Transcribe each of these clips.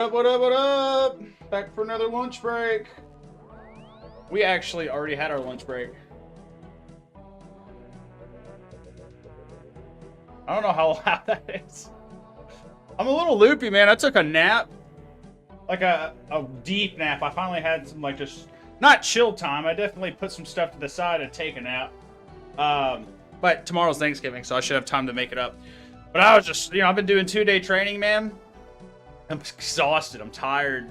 What up, what up? Back for another lunch break. We actually already had our lunch break. I don't know how loud that is. I'm a little loopy, man. I took a nap. Like a deep nap. I finally had some, like, just not chill time. I definitely put some stuff to the side to take a nap. But tomorrow's Thanksgiving, so I should have time to make it up. But I was just, I've been doing 2-day training, man. I'm exhausted. I'm tired.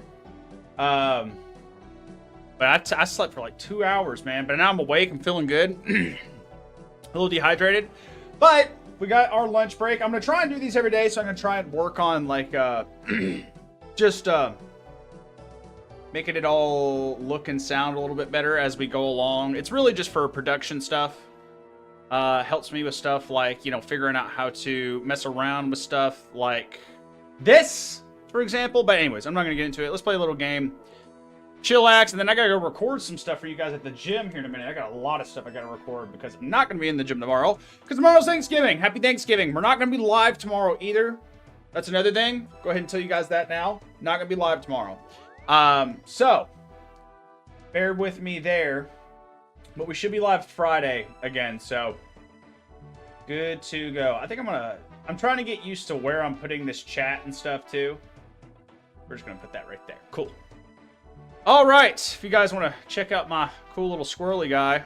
But I slept for like 2 hours, man. But now I'm awake. I'm feeling good. A little dehydrated. But we got our lunch break. I'm going to try and do these every day. So I'm going to try and work on like just making it all look and sound a little bit better as we go along. It's really just for production stuff. Helps me with stuff like, figuring out how to mess around with stuff like this, for example. But anyways, I'm not going to get into it. Let's play a little game. Chillax, and then I got to go record some stuff for you guys at the gym here in a minute. I got a lot of stuff I got to record because I'm not going to be in the gym tomorrow because tomorrow's Thanksgiving. Happy Thanksgiving. We're not going to be live tomorrow either. That's another thing. Go ahead and tell you guys that now. Not going to be live tomorrow. So bear with me there. But we should be live Friday again, so good to go. I think I'm trying to get used to where I'm putting this chat and stuff too. We're just gonna put that right there. Cool. All right, if you guys want to check out my cool little squirrely guy,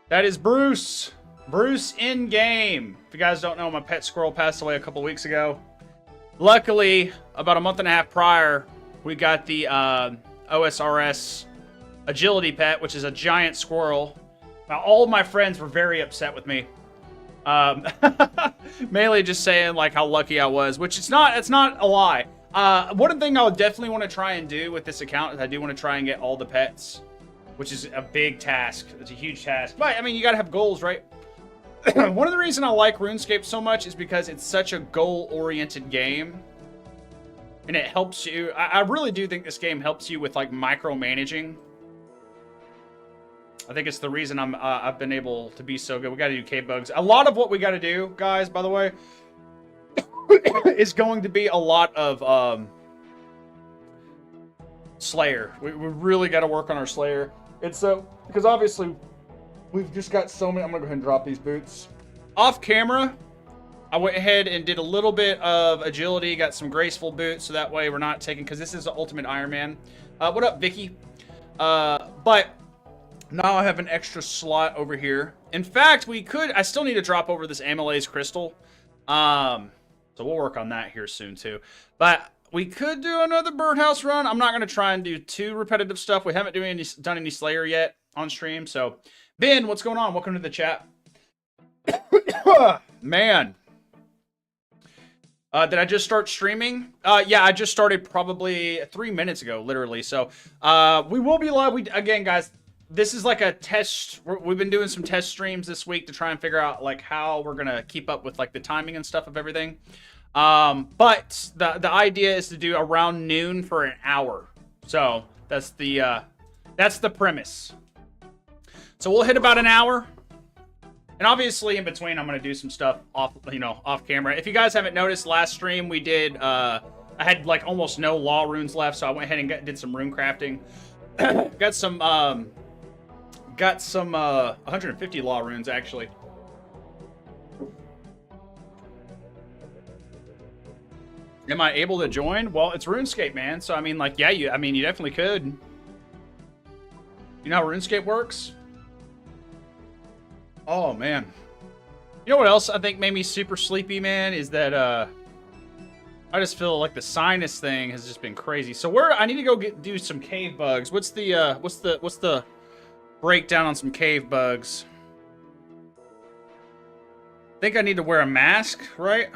that is Bruce. Bruce in game. If you guys don't know, my pet squirrel passed away a couple weeks ago. Luckily, about a month and a half prior, we got the Osrs agility pet, which is a giant squirrel. Now, all of my friends were very upset with me. Mainly just saying like how lucky I was, which it's not a lie. One thing I would definitely want to try and do with this account is I do want to try and get all the pets, which is a big task. It's a huge task. But, I mean, you got to have goals, right? One of the reasons I like RuneScape so much is because it's such a goal-oriented game. And it helps you. I really do think this game helps you with, like, micromanaging. I think it's the reason I've been able to be so good. We got to do cave bugs. A lot of what we got to do, guys, by the way, is going to be a lot of Slayer. We really got to work on our Slayer. It's so because obviously we've just got so many. I'm gonna go ahead and drop these boots off camera. I went ahead and did a little bit of agility, got some graceful boots, so that way we're not taking, because this is the Ultimate Iron Man. What up, Vicky? But now I have an extra slot over here. In fact, I still need to drop over this amylase crystal. So we'll work on that here soon too. But we could do another birdhouse run. I'm not going to try and do too repetitive stuff. We haven't done any Slayer yet on stream. So, Ben, what's going on? Welcome to the chat. Man. Did I just start streaming? Yeah, I just started probably 3 minutes ago, literally. So, we will be live. Again, guys, this is like a test. We've been doing some test streams this week to try and figure out like how we're going to keep up with like the timing and stuff of everything. But the idea is to do around noon for an hour. So that's the premise. So we'll hit about an hour. And obviously in between, I'm going to do some stuff off camera. If you guys haven't noticed, last stream we did, I had like almost no law runes left. So I went ahead and did some rune crafting. Got some 150 law runes actually. Am I able to join? Well, it's RuneScape, man. So I mean, like, yeah, you definitely could. You know how RuneScape works? Oh man. You know what else I think made me super sleepy, man, is that I just feel like the sinus thing has just been crazy. So I need to go do some cave bugs. What's the breakdown on some cave bugs? I think I need to wear a mask, right?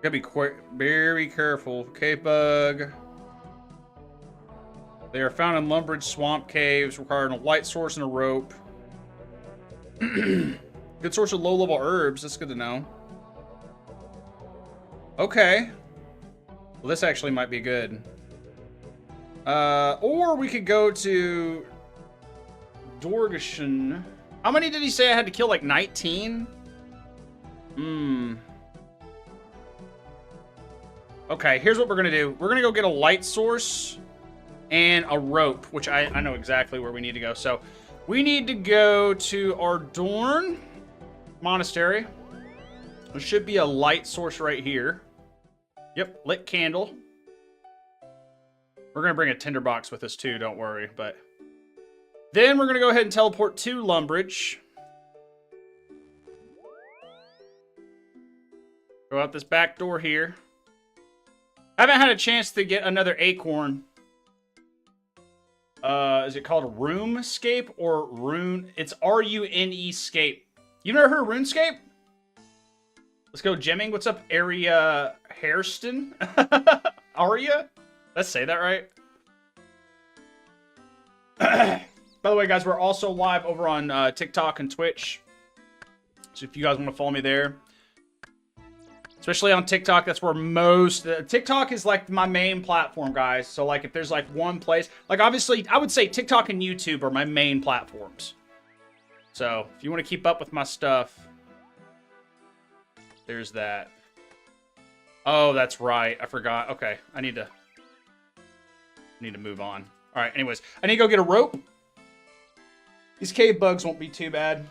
Gotta be very careful. Cave bug. They are found in Lumbridge swamp caves, requiring a light source and a rope. Good source of low-level herbs. That's good to know. Okay. Well, this actually might be good. Or we could go to Dorgeshan. How many did he say I had to kill? Like 19? Okay, here's what we're gonna do. We're gonna go get a light source and a rope, which I know exactly where we need to go. So we need to go to our Dorn Monastery. There should be a light source right here. Yep, lit candle. We're gonna bring a tinderbox with us too, don't worry. But then we're gonna go ahead and teleport to Lumbridge. Go out this back door here. I haven't had a chance to get another acorn. Is it called Runescape or Rune? It's R-U-N-E-scape. You've never heard of Runescape? Let's go gemming. What's up, Aria Hairston? Aria? Let's say that right. By the way, guys, we're also live over on TikTok and Twitch. So if you guys want to follow me there. Especially on TikTok, that's where most... TikTok is like my main platform, guys. So like if there's like one place... Like obviously, I would say TikTok and YouTube are my main platforms. So if you want to keep up with my stuff... There's that. Oh, that's right. I forgot. Okay, I need to move on. All right, anyways. I need to go get a rope. These cave bugs won't be too bad.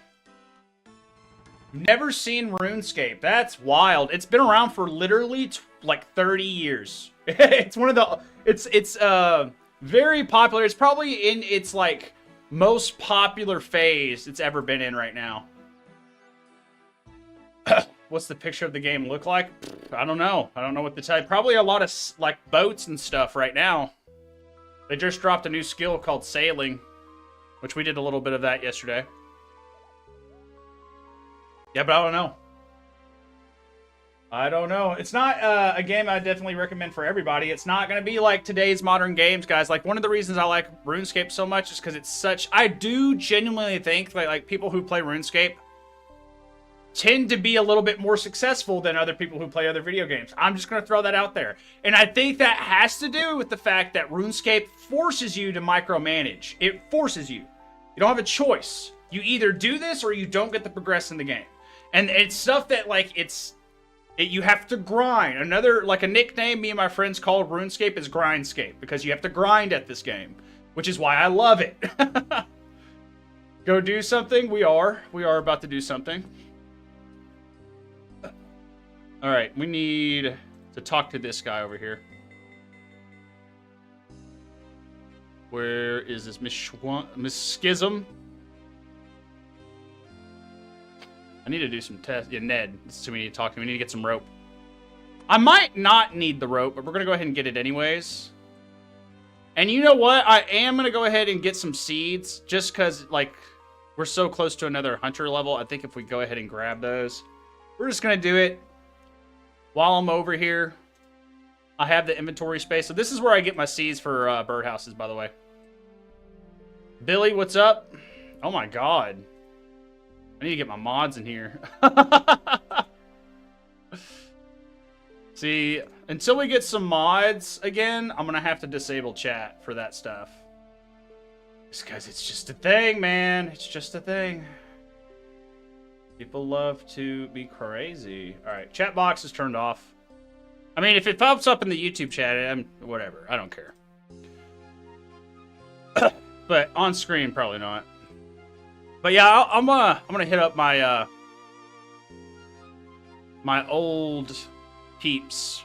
Never seen RuneScape. That's wild. It's been around for literally like 30 years. It's one of the... It's very popular. It's probably in its like most popular phase it's ever been in right now. What's the picture of the game look like? I don't know. I don't know what to tell you. Probably a lot of like boats and stuff right now. They just dropped a new skill called sailing, which we did a little bit of that yesterday. Yeah, but I don't know. I don't know. It's not a game I definitely recommend for everybody. It's not going to be like today's modern games, guys. Like, one of the reasons I like RuneScape so much is because it's such... I do genuinely think that like people who play RuneScape tend to be a little bit more successful than other people who play other video games. I'm just going to throw that out there. And I think that has to do with the fact that RuneScape forces you to micromanage. It forces you. You don't have a choice. You either do this or you don't get to progress in the game. And it's stuff that, like, you have to grind. Another, like, a nickname me and my friends called RuneScape is Grindscape, because you have to grind at this game, which is why I love it. Go do something? We are about to do something. All right, we need to talk to this guy over here. Where is this Miss Schism? I need to do some tests. Yeah, Ned. This is who we need to talk to. We need to get some rope. I might not need the rope, but we're going to go ahead and get it anyways. And you know what? I am going to go ahead and get some seeds just because, like, we're so close to another hunter level. I think if we go ahead and grab those, we're just going to do it while I'm over here. I have the inventory space. So this is where I get my seeds for birdhouses, by the way. Billy, what's up? Oh, my God. I need to get my mods in here. See, until we get some mods again, I'm going to have to disable chat for that stuff. Just because it's just a thing, man. It's just a thing. People love to be crazy. All right, chat box is turned off. I mean, if it pops up in the YouTube chat, whatever. I don't care. But on screen, probably not. But yeah, I'm gonna hit up my my old peeps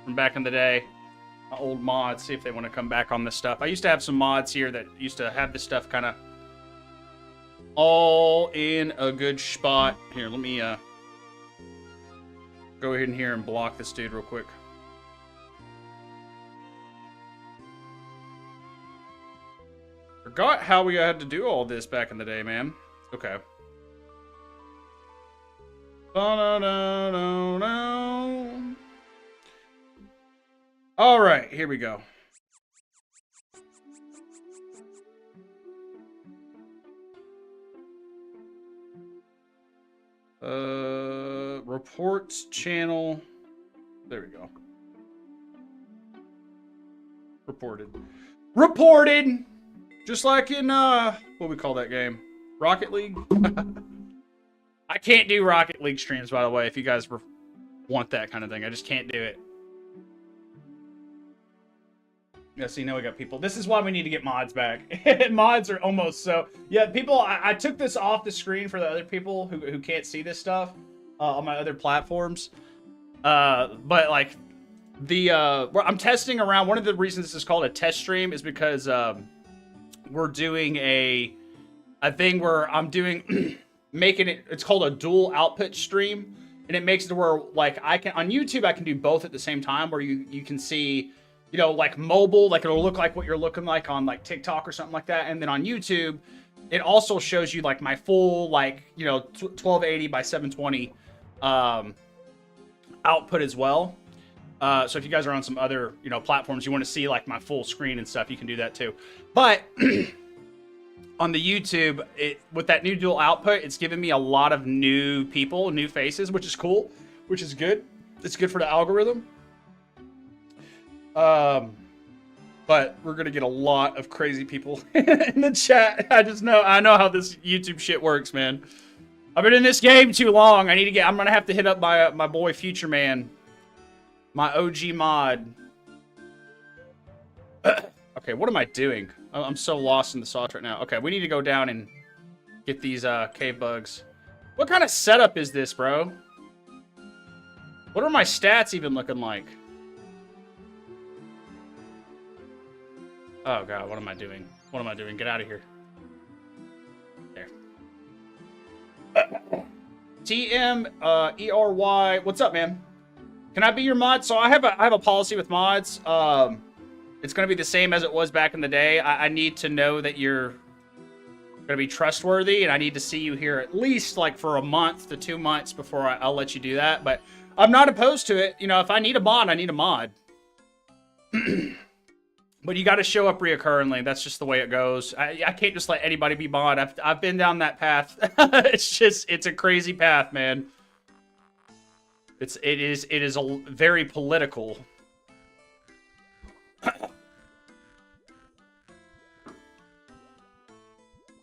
from back in the day, my old mods. See if they want to come back on this stuff. I used to have some mods here that used to have this stuff kind of all in a good spot. Here, let me go ahead in here and block this dude real quick. Forgot how we had to do all this back in the day, man. Okay. All right, here we go. Reports channel. There we go. Reported. Just like in, what do we call that game? Rocket League? I can't do Rocket League streams, by the way, if you guys want that kind of thing. I just can't do it. Yeah, see, now we got people. This is why we need to get mods back. Mods are almost so... Yeah, people, I took this off the screen for the other people who can't see this stuff on my other platforms. But, like, I'm testing around. One of the reasons this is called a test stream is because we're doing a thing where I'm doing... making it... It's called a dual output stream. And it makes it to where, like, I can... On YouTube, I can do both at the same time, where you can see... You know, like mobile, like it'll look like what you're looking like on like TikTok or something like that. And then on YouTube, it also shows you like my full, like, you know, 1280 by 720 output as well. So if you guys are on some other, you know, platforms, you want to see like my full screen and stuff, you can do that too. But on the YouTube, with that new dual output, it's given me a lot of new people, new faces, which is cool, which is good. It's good for the algorithm. But we're gonna get a lot of crazy people in the chat. I know how this YouTube shit works, man. I've been in this game too long. I'm gonna have to hit up my boy Future Man, my OG mod. Okay, what am I doing? I'm so lost in the sauce right now. Okay, we need to go down and get these cave bugs. What kind of setup is this, bro? What are my stats even looking like? Oh god, what am I doing? What am I doing? Get out of here. There. TM, ERY. What's up, man? Can I be your mod? So I have a policy with mods. It's gonna be the same as it was back in the day. I need to know that you're gonna be trustworthy, and I need to see you here at least like for a month to 2 months before I'll let you do that. But I'm not opposed to it. You know, if I need a mod, I need a mod. But you got to show up reoccurringly. That's just the way it goes. I can't just let anybody be mod. I've been down that path. It's a crazy path, man. It is a very political.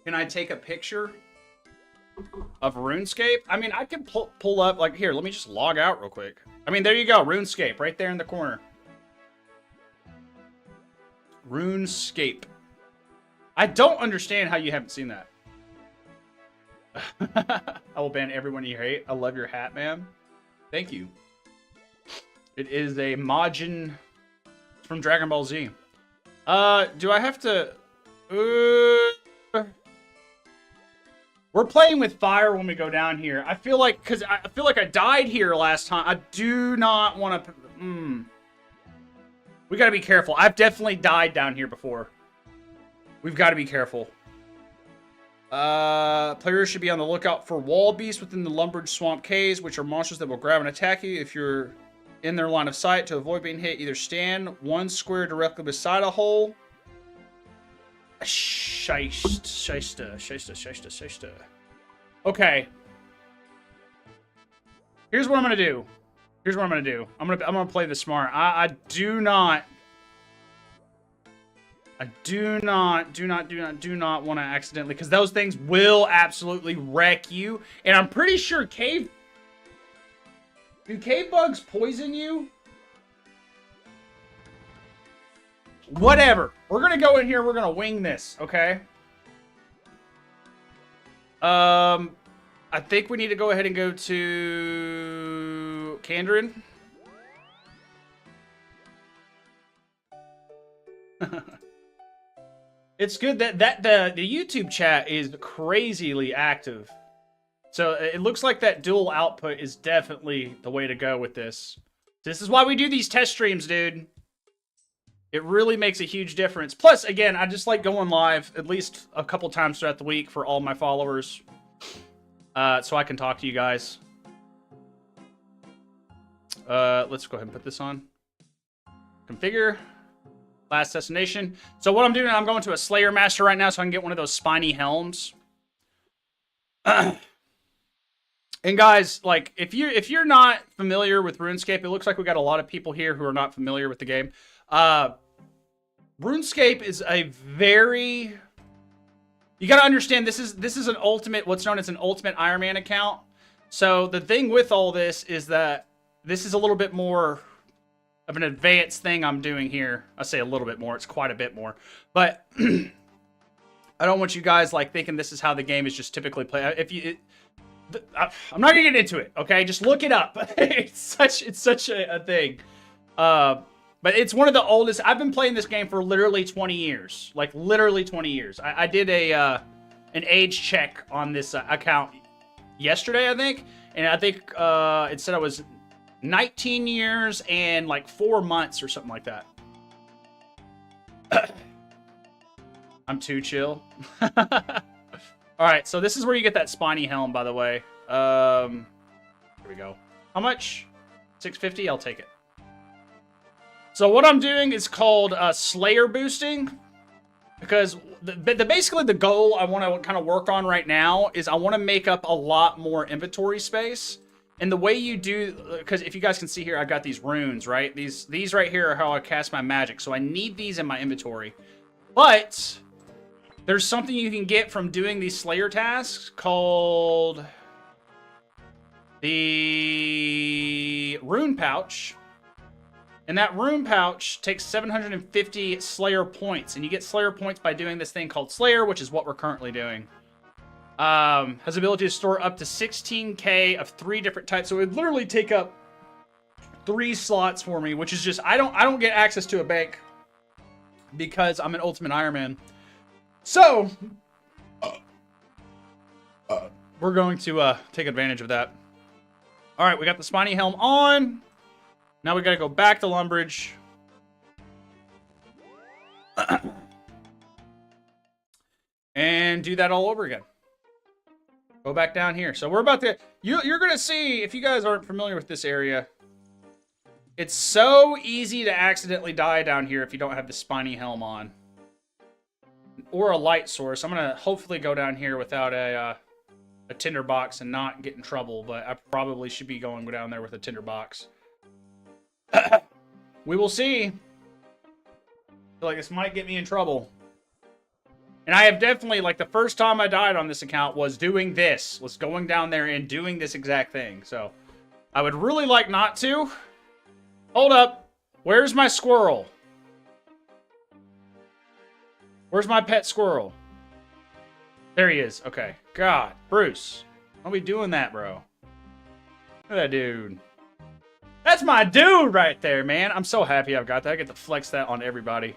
Can I take a picture of RuneScape? I mean, I can pull up, like, here, let me just log out real quick. I mean, there you go, RuneScape, right there in the corner. RuneScape. I don't understand how you haven't seen that. I will ban everyone you hate. I love your hat, man. Thank you. It is a Majin from Dragon Ball Z. Do I have to... We're playing with fire when we go down here. I feel like... Because I feel like I died here last time. I do not want to... We gotta be careful. I've definitely died down here before. We've got to be careful. Players should be on the lookout for wall beasts within the lumbered swamp caves, which are monsters that will grab and attack you if you're in their line of sight. To avoid being hit, either stand one square directly beside a hole. Shysta. Okay. Here's what I'm gonna do. I'm gonna play this smart. I do not want to accidentally, because those things will absolutely wreck you. And I'm pretty sure do cave bugs poison you? Whatever. We're gonna go in here. We're gonna wing this. Okay. I think we need to go ahead and go to Kandrin. It's good that the YouTube chat is crazily active. So it looks like that dual output is definitely the way to go with this. This is why we do these test streams, dude. It really makes a huge difference. Plus, again, I just like going live at least a couple times throughout the week for all my followers. So I can talk to you guys. Let's go ahead and put this on. Configure. Last destination. So what I'm doing, I'm going to a Slayer Master right now so I can get one of those spiny helms. And guys, like, if you're not familiar with RuneScape, it looks like we got a lot of people here who are not familiar with the game. RuneScape is a very... You gotta understand, this is an ultimate, what's known as an ultimate Iron Man account. So the thing with all this is that this is a little bit more of an advanced thing I'm doing here. I say a little bit more. It's quite a bit more. But I don't want you guys like thinking this is how the game is just typically played. I'm not gonna get into it, okay? Just look it up. It's such a thing. But it's one of the oldest. I've been playing this game for literally 20 years. Like literally 20 years. I did an age check on this account yesterday, I think, and I think it said I was 19 years and like 4 months or something like that. I'm too chill. All right, so this is where you get that spiny helm, by the way. Here we go. How much? 650? I'll take it. So what I'm doing is called Slayer boosting, because basically the goal I want to kind of work on right now is I want to make up a lot more inventory space. And the way you do, because if you guys can see here, I've got these runes, right? These right here are how I cast my magic. So I need these in my inventory. But there's something you can get from doing these Slayer tasks called the Rune Pouch. And that Rune Pouch takes 750 Slayer points. And you get Slayer points by doing this thing called Slayer, which is what we're currently doing. Has the ability to store up to 16k of 3 different types. So it would literally take up 3 slots for me, which is just, I don't get access to a bank because I'm an Ultimate Iron Man. So, we're going to take advantage of that. All right, we got the spiny helm on. Now we got to go back to Lumbridge. And do that all over again. Go back down here. So we're about to... You're going to see, if you guys aren't familiar with this area, it's so easy to accidentally die down here if you don't have the spiny helm on. Or a light source. I'm going to hopefully go down here without a tinderbox and not get in trouble, but I probably should be going down there with a tinderbox. We will see. I feel like this might get me in trouble. And I have definitely, like, the first time I died on this account was doing this. Was going down there and doing this exact thing. So, I would really like not to. Hold up. Where's my squirrel? Where's my pet squirrel? There he is. Okay. God. Bruce. Don't be doing that, bro. Look at that dude. That's my dude right there, man. I'm so happy I've got that. I get to flex that on everybody.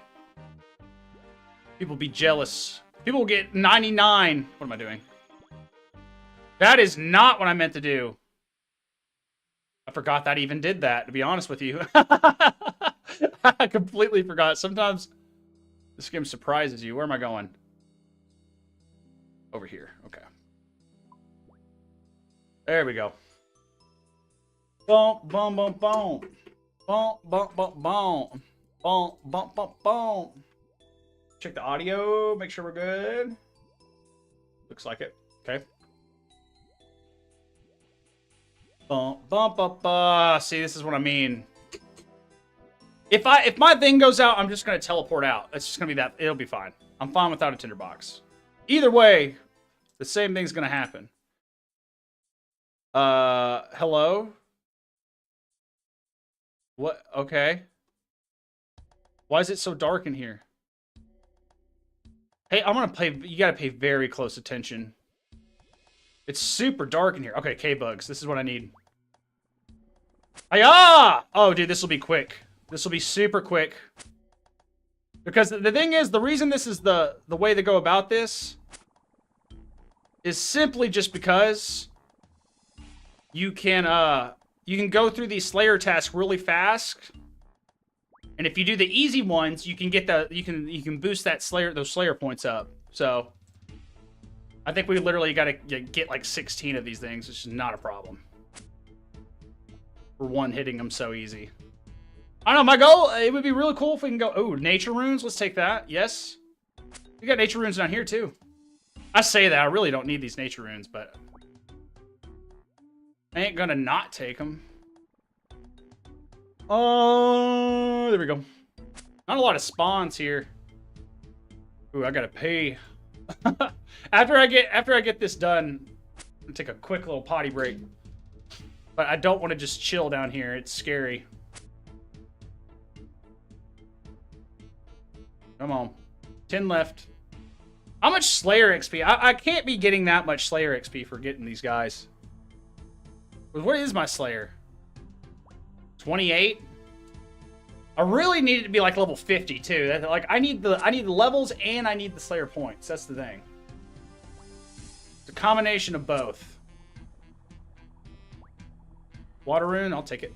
People be jealous. People get 99. What am I doing? That is not what I meant to do. I forgot that I even did that, to be honest with you. I completely forgot. Sometimes this game surprises you. Where am I going? Over here. Okay. There we go. Boom, boom, boom, boom. Boom, boom, boom, boom. Boom, boom, boom, boom. Check the audio, make sure we're good. Looks like it. Okay. Bump, bump, bump, see, this is what I mean. If my thing goes out, I'm just gonna teleport out. It's just gonna be that. It'll be fine. I'm fine without a tinderbox. Either way, the same thing's gonna happen. Hello? What? Okay. Why is it so dark in here? Hey, I'm gonna play. You gotta pay very close attention. It's super dark in here. Okay, K-Bugs. This is what I need. Hi-ya! Oh, dude, this will be quick. This will be super quick. Because the thing is, the reason this is the way to go about this is simply just because you can go through these Slayer tasks really fast. And if you do the easy ones, you can get you can boost that those Slayer points up. So I think we literally got to get like 16 of these things. It's just not a problem. We're one-hitting them so easy. I don't know, my goal, it would be really cool if we can go, oh, nature runes, let's take that, yes. We got nature runes down here too. I say that, I really don't need these nature runes, but I ain't gonna not take them. Oh, there we go. Not a lot of spawns here. Ooh, I gotta pay. after I get this done, I'm gonna take a quick little potty break. But I don't want to just chill down here. It's scary. Come on. 10 left. How much Slayer XP? I can't be getting that much Slayer XP for getting these guys. What is my Slayer? 28? I really need it to be like level 50 too. Like I need the levels and I need the Slayer points. That's the thing. It's a combination of both. Water rune, I'll take it.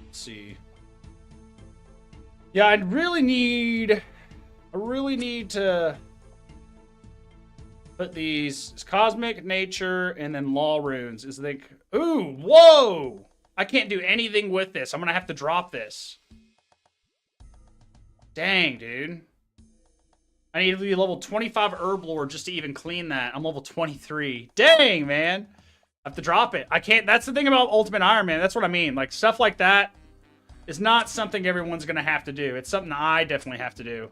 Let's see. Yeah, I really need to put these cosmic, nature, and then law runes. Is like, ooh, whoa! I can't do anything with this. I'm gonna have to drop this. Dang, dude. I need to be level 25 Herb Lord just to even clean that. I'm level 23. Dang, man. I have to drop it. I can't. That's the thing about Ultimate Iron Man. That's what I mean. Like, stuff like that is not something everyone's gonna have to do. It's something I definitely have to do.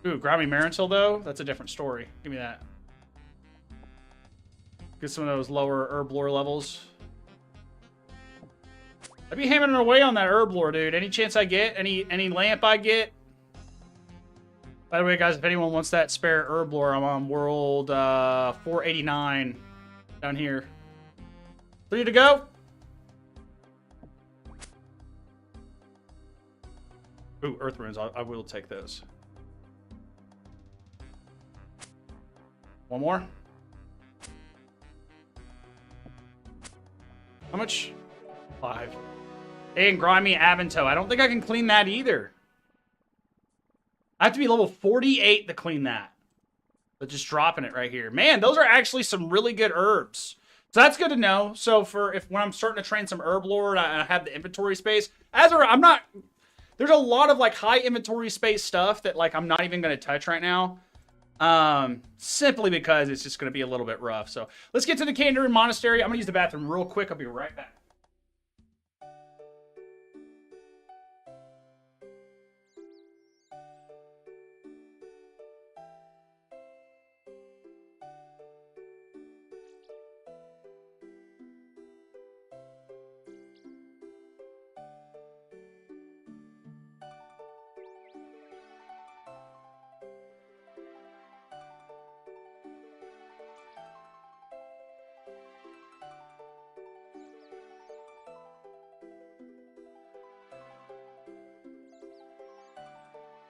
Ooh, Grimy Marintil, though? That's a different story. Give me that. Get some of those lower Herb Lore levels. I'd be hammering away on that Herb Lore, dude. Any chance I get? Any lamp I get? By the way, guys, if anyone wants that spare Herb Lore, I'm on world 489 down here. 3 to go. Ooh, Earth Runes. I will take those. One more. How much? 5. And Grimy Avanto. I don't think I can clean that either. I have to be level 48 to clean that. But just dropping it right here. Man, those are actually some really good herbs. So that's good to know. So when I'm starting to train some Herb Lore and I have the inventory space, there's a lot of like high inventory space stuff that like I'm not even going to touch right now. Simply because it's just going to be a little bit rough. So let's get to the Kandarin Monastery. I'm going to use the bathroom real quick. I'll be right back.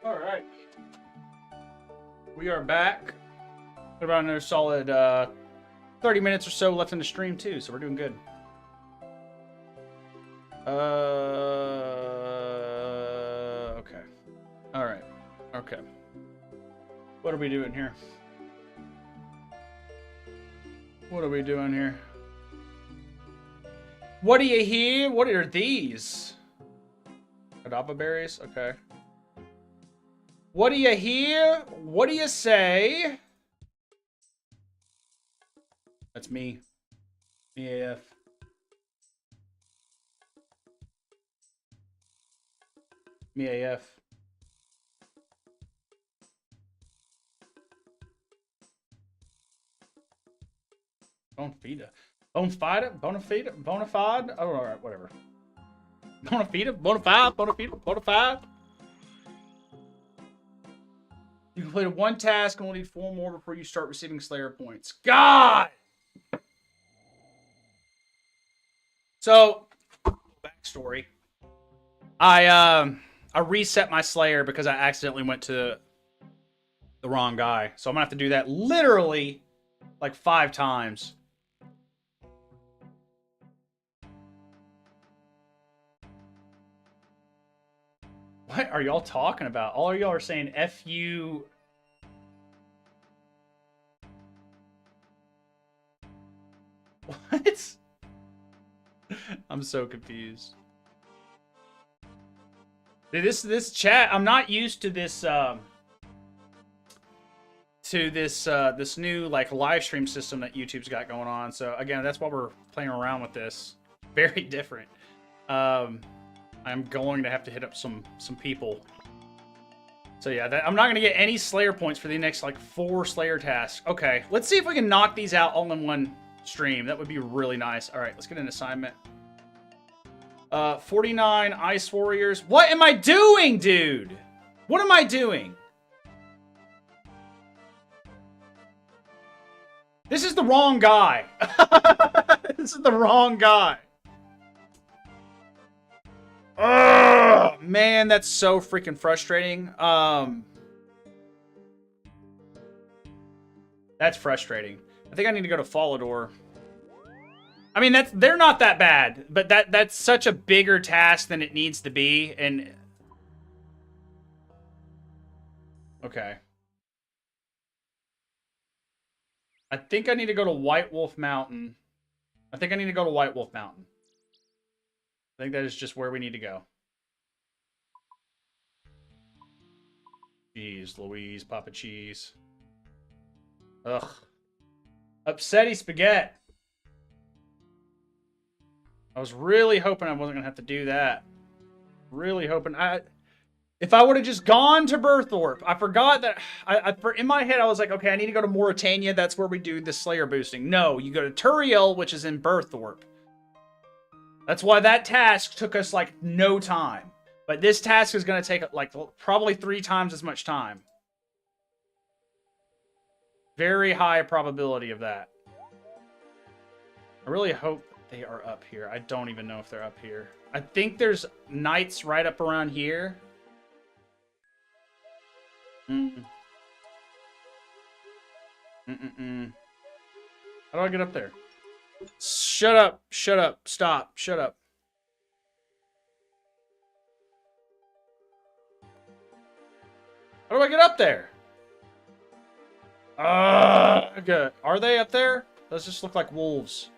All right, we are back. About another solid 30 minutes or so left in the stream too, so we're doing good. Okay. All right. Okay. What are we doing here? What are we doing here? What do you hear? What are these? Kadaba berries? Okay. What do you hear? What do you say? That's me. Me AF. Me AF. Bonafide. Bonafide? Bonafide? Bonafide? Oh, alright, whatever. Bonafide? Bonafide? Bonafide? Bonafide? You completed 1 task and will need 4 more before you start receiving Slayer points. God! So, backstory. I reset my Slayer because I accidentally went to the wrong guy. So I'm gonna have to do that literally like 5 times. What are y'all talking about? All of y'all are saying F you. What? I'm so confused. Dude, this chat, I'm not used to this this new like live stream system that YouTube's got going on. So again, that's why we're playing around with this. Very different. I'm going to have to hit up some people. So yeah, I'm not going to get any Slayer points for the next like 4 Slayer tasks. Okay, let's see if we can knock these out all in one stream. That would be really nice. All right, let's get an assignment. 49 Ice Warriors. What am I doing, dude? What am I doing? This is the wrong guy. This is the wrong guy. Oh, man, that's so freaking frustrating. That's frustrating. I think I need to go to Follador. I mean, they're not that bad, but that's such a bigger task than it needs to be, and okay. I think I need to go to White Wolf Mountain. I think that is just where we need to go. Jeez Louise, Papa Cheese. Ugh. Upsetty spaghetti. I was really hoping I wasn't gonna have to do that. Really hoping if I would have just gone to Berthorpe. I forgot that in my head I was like, okay, I need to go to Mauritania. That's where we do the Slayer boosting. No, you go to Turiel, which is in Berthorpe. That's why that task took us like no time. But this task is gonna take like probably 3 times as much time. Very high probability of that. I really hope they are up here. I don't even know if they're up here. I think there's knights right up around here. How do I get up there? Shut up. Shut up. Stop. Shut up. How do I get up there? Okay. Are they up there? Those just look like wolves.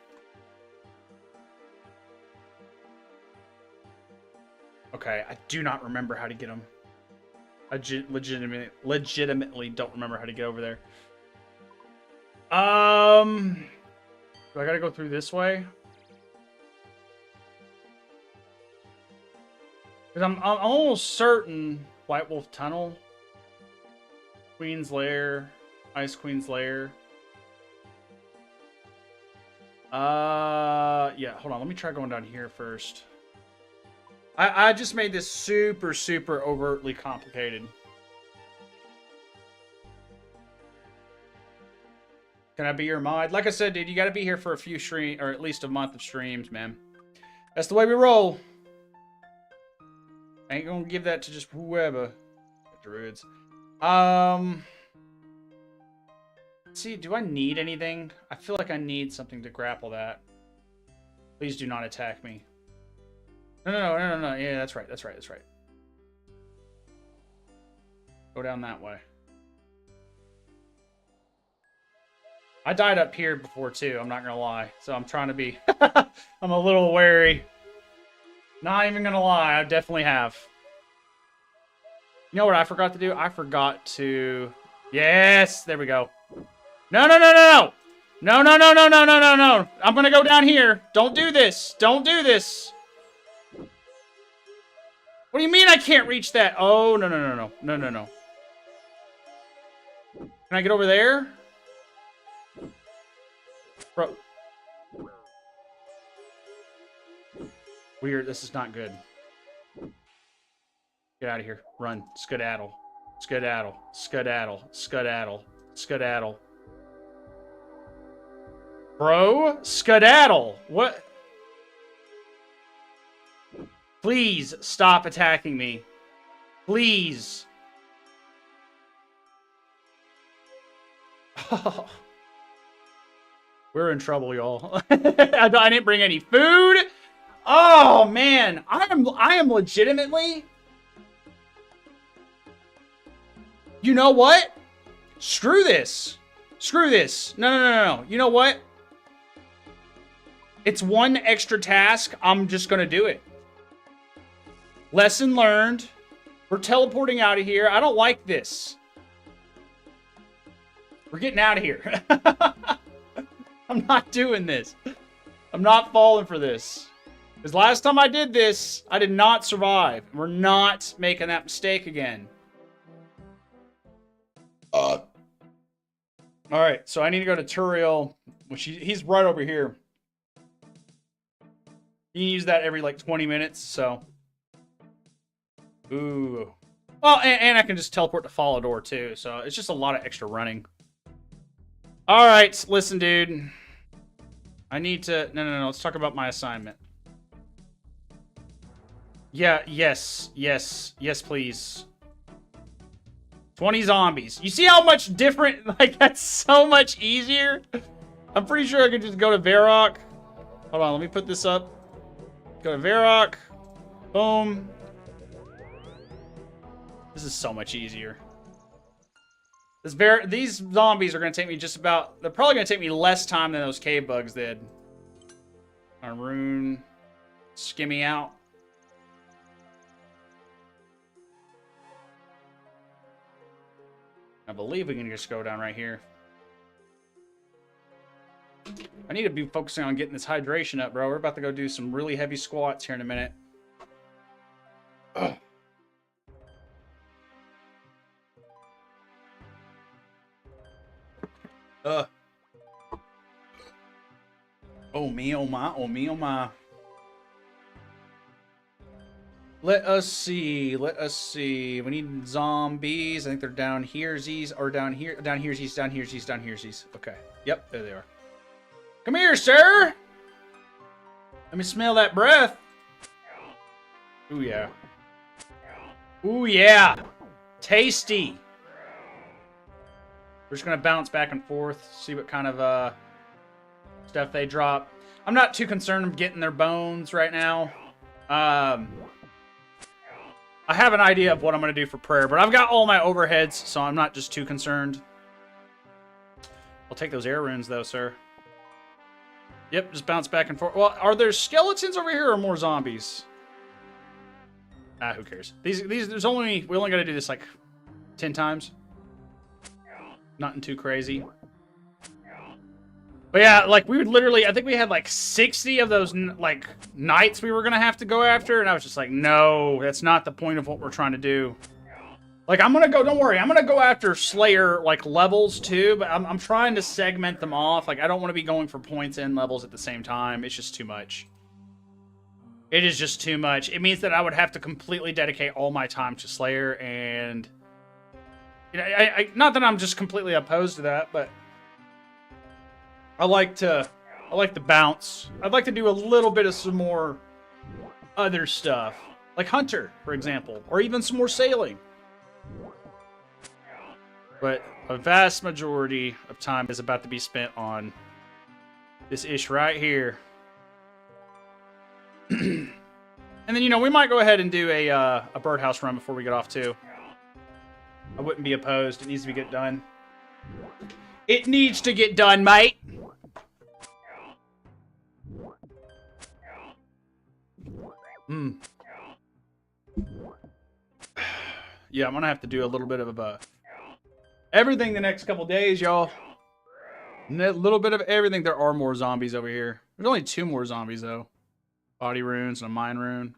Okay, I do not remember how to get them. I legitimately don't remember how to get over there. Do I gotta go through this way? Because I'm almost certain White Wolf Tunnel, Queen's Lair, Ice Queen's Lair. Yeah, hold on. Let me try going down here first. I just made this super, super overtly complicated. Can I be your mod? Like I said, dude, you gotta be here for a few streams, or at least a month of streams, man. That's the way we roll. I ain't gonna give that to just whoever. Druids. See, do I need anything? I feel like I need something to grapple that. Please do not attack me. No. Yeah, that's right. Go down that way. I died up here before, too. I'm not gonna lie. So I'm trying to be... I'm a little wary. Not even gonna lie. I definitely have. You know what I forgot to do? I forgot to... Yes! There we go. No. No. I'm gonna go down here. Don't do this. Don't do this. What do you mean I can't reach that? Oh, no. No. Can I get over there? Bro. Weird. This is not good. Get out of here. Run. Skedaddle. Bro, skedaddle. What? Please stop attacking me. Please. Oh. We're in trouble, y'all. I didn't bring any food. Oh man, I am legitimately. You know what? Screw this. No. You know what? It's one extra task. I'm just gonna do it. Lesson learned. We're teleporting out of here. I don't like this. We're getting out of here. I'm not doing this. I'm not falling for this. Because last time I did this, I did not survive. We're not making that mistake again. Alright, so I need to go to Turiel, which he's right over here. You can use that every like 20 minutes, so. Ooh. Well, and I can just teleport to Follow Door too, so it's just a lot of extra running. Alright, listen, dude. I need to... No. Let's talk about my assignment. Yeah, yes, please. 20 zombies. You see how much different... Like, that's so much easier? I'm pretty sure I could just go to Varrock. Hold on, let me put this up. Go to Varrock. Boom. This is so much easier. These zombies are going to take me just about... They're probably going to take me less time than those cave bugs did. Rune. Skimmy out. I believe we can just go down right here. I need to be focusing on getting this hydration up, bro. We're about to go do some really heavy squats here in a minute. Ugh. Oh me, oh my, oh me, oh my. Let us see. We need zombies. I think they're down here. These or down here. Down here. Okay. Yep, there they are. Come here, sir. Let me smell that breath. Ooh yeah. Ooh yeah. Tasty. We're just gonna bounce back and forth, see what kind of stuff they drop. I'm not too concerned with getting their bones right now. I have an idea of what I'm gonna do for prayer, but I've got all my overheads, so I'm not just too concerned. I'll take those air runes though, sir. Yep, just bounce back and forth. Well, are there skeletons over here or more zombies? Ah, who cares? We only gotta do this like 10 times. Nothing too crazy. But yeah, like we would literally, I think we had like 60 of those like knights we were gonna have to go after, and I was just like, no, that's not the point of what we're trying to do. Like I'm gonna go, don't worry, I'm gonna go after Slayer like levels too, but I'm trying to segment them off. Like I don't want to be going for points and levels at the same time. It's just too much. It is just too much. It means that I would have to completely dedicate all my time to Slayer, and you know, I not that I'm just completely opposed to that, but I like the bounce. I'd like to do a little bit of some more other stuff, like Hunter, for example, or even some more sailing. But a vast majority of time is about to be spent on this ish right here. And then, you know, we might go ahead and do a birdhouse run before we get off, too. I wouldn't be opposed. It needs to get done. It needs to get done, mate. Yeah, I'm gonna have to do a little bit of everything the next couple days, y'all. A little bit of everything. There are more zombies over here. There's only 2 more zombies, though. Body runes and a mine rune.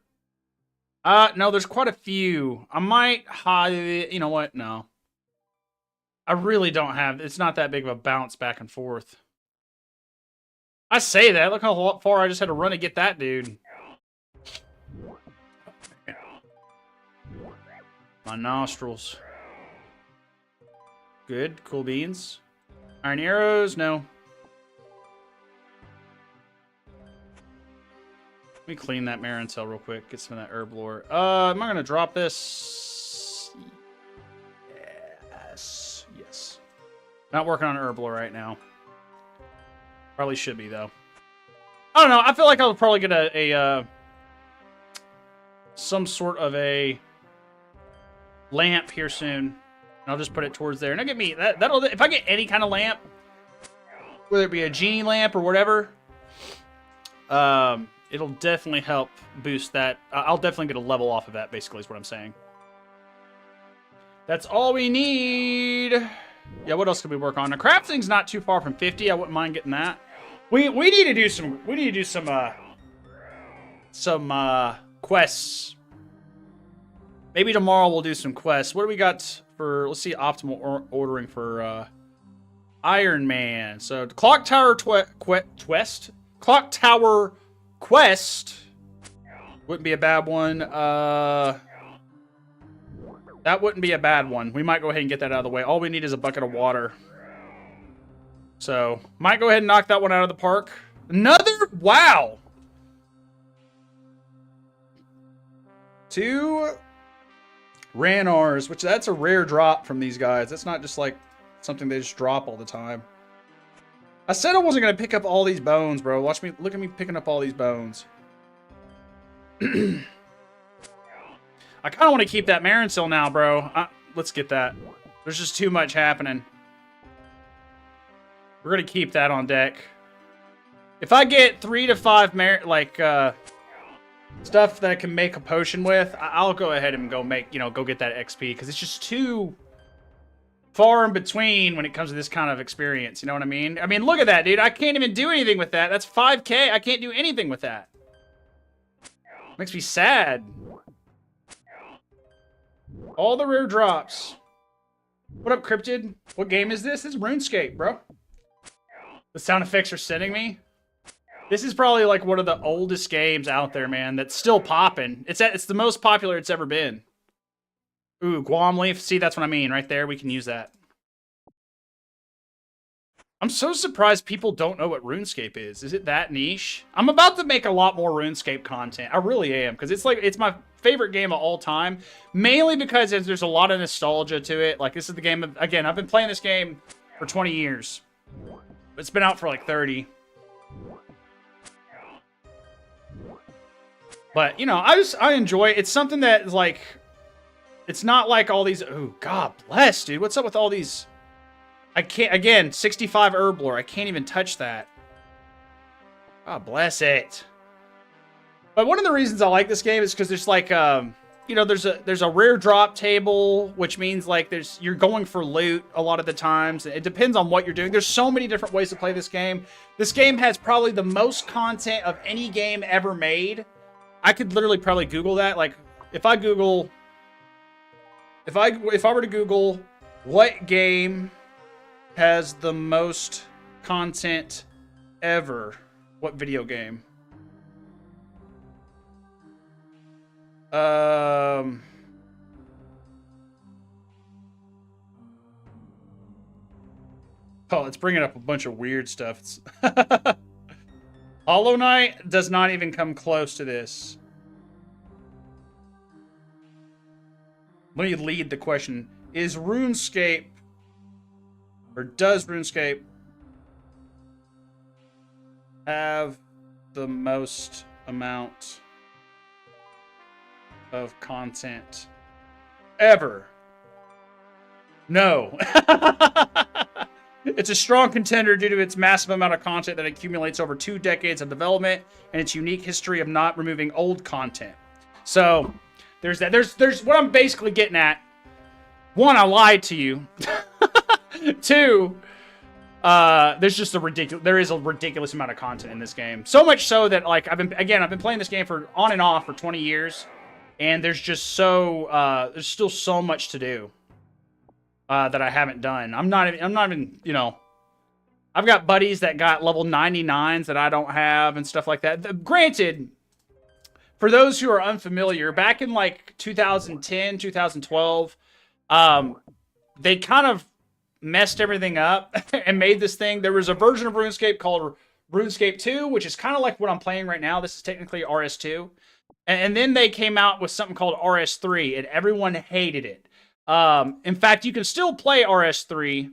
No, there's quite a few. I might hide it. You know what? No. I really don't have... It's not that big of a bounce back and forth. I say that. Look how far I just had to run to get that dude. My nostrils. Good. Cool beans. Iron arrows? No. Let me clean that Marin cell real quick. Get some of that herb lore. Am I going to drop this? Yes. Yes. Not working on herb lore right now. Probably should be, though. I don't know. I feel like I'll probably get a some sort of a lamp here soon. And I'll just put it towards there. Now get me that'll if I get any kind of lamp, whether it be a genie lamp or whatever, it'll definitely help boost that. I'll definitely get a level off of that, basically, is what I'm saying. That's all we need. Yeah, what else can we work on? Now, crafting's not too far from 50. I wouldn't mind getting that. We need to do some quests. Maybe tomorrow we'll do some quests. What do we got for, let's see, optimal ordering for Iron Man. So, Clock Tower Quest. Clock Tower Quest. Wouldn't be a bad one. That wouldn't be a bad one. We might go ahead and get that out of the way. All we need is a bucket of water. So, might go ahead and knock that one out of the park. Another, wow. 2 Ranars, which that's a rare drop from these guys. That's not just like something they just drop all the time. I said I wasn't going to pick up all these bones, bro. Watch me, look at me picking up all these bones. I kind of want to keep that Marinsil now, bro. Let's get that. There's just too much happening. We're going to keep that on deck. If I get 3 to 5 stuff that I can make a potion with, I'll go ahead and go make, go get that XP, because it's just too far in between when it comes to this kind of experience. You know what I mean? I mean, look at that, dude. I can't even do anything with that. That's 5K. I can't do anything with that. Makes me sad. All the rare drops. What up, Cryptid? What game is this? This is RuneScape, bro. The sound effects are sending me. This is probably like one of the oldest games out there, man, that's still popping. It's the most popular it's ever been. Ooh, Guam Leaf. See, that's what I mean. Right there, we can use that. I'm so surprised people don't know what RuneScape is. Is it that niche? I'm about to make a lot more RuneScape content. I really am, because it's my favorite game of all time. Mainly because there's a lot of nostalgia to it. Like, this is the game of, again, I've been playing this game for 20 years. It's been out for like 30. But, I enjoy it. It's something that is like, it's not like all these, oh, God bless, dude. What's up with all these? I can't, again, 65 herb lore. I can't even touch that. God bless it. But one of the reasons I like this game is because there's like, there's a rare drop table, which means like you're going for loot a lot of the times. It depends on what you're doing. There's so many different ways to play this game. This game has probably the most content of any game ever made. I could literally probably Google that. Like, if I were to Google what game has the most content ever, what video game? Oh, it's bringing up a bunch of weird stuff. Hollow Knight does not even come close to this. Let me lead the question. Is RuneScape, or does RuneScape have the most amount of content ever? No. It's a strong contender due to its massive amount of content that accumulates over 2 decades of development and its unique history of not removing old content. So, there's that. There's what I'm basically getting at. 1, I lied to you. 2, there is a ridiculous amount of content in this game. So much so that, like, I've been playing this game for on and off for 20 years, and there's just there's still so much to do. That I haven't done. I'm not even, I've got buddies that got level 99s that I don't have and stuff like that. Granted, for those who are unfamiliar, back in like 2010, 2012, they kind of messed everything up and made this thing. There was a version of RuneScape called RuneScape 2, which is kind of like what I'm playing right now. This is technically RS2. And then they came out with something called RS3, and everyone hated it. In fact, you can still play RS3,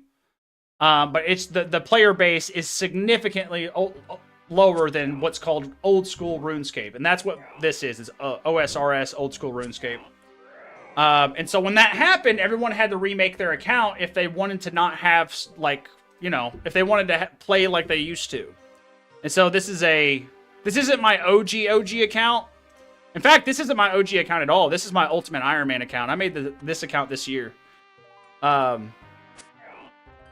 but it's the player base is significantly lower than what's called old school RuneScape, and that's what this is OSRS, old school RuneScape. And so when that happened, everyone had to remake their account if they wanted to not have, like, if they wanted to play like they used to. And so this isn't my OG account. In fact, this isn't my OG account at all. This is my Ultimate Iron Man account. I made this account this year.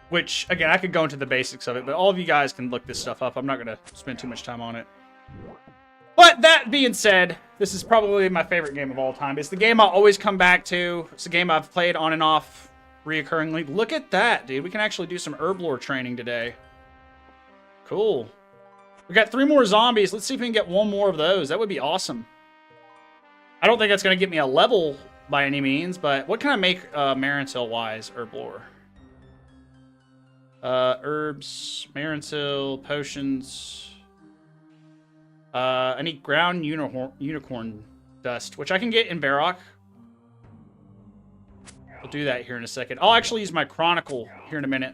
Which, again, I could go into the basics of it, but all of you guys can look this stuff up. I'm not going to spend too much time on it. But that being said, this is probably my favorite game of all time. It's the game I'll always come back to. It's a game I've played on and off reoccurringly. Look at that, dude. We can actually do some herb lore training today. Cool. We got 3 more zombies. Let's see if we can get 1 more of those. That would be awesome. I don't think that's going to get me a level by any means, but what can I make Marintil-wise? Herblore. Herbs, Marintil, potions. I need ground unicorn dust, which I can get in Varrock. I'll do that here in a second. I'll actually use my Chronicle here in a minute.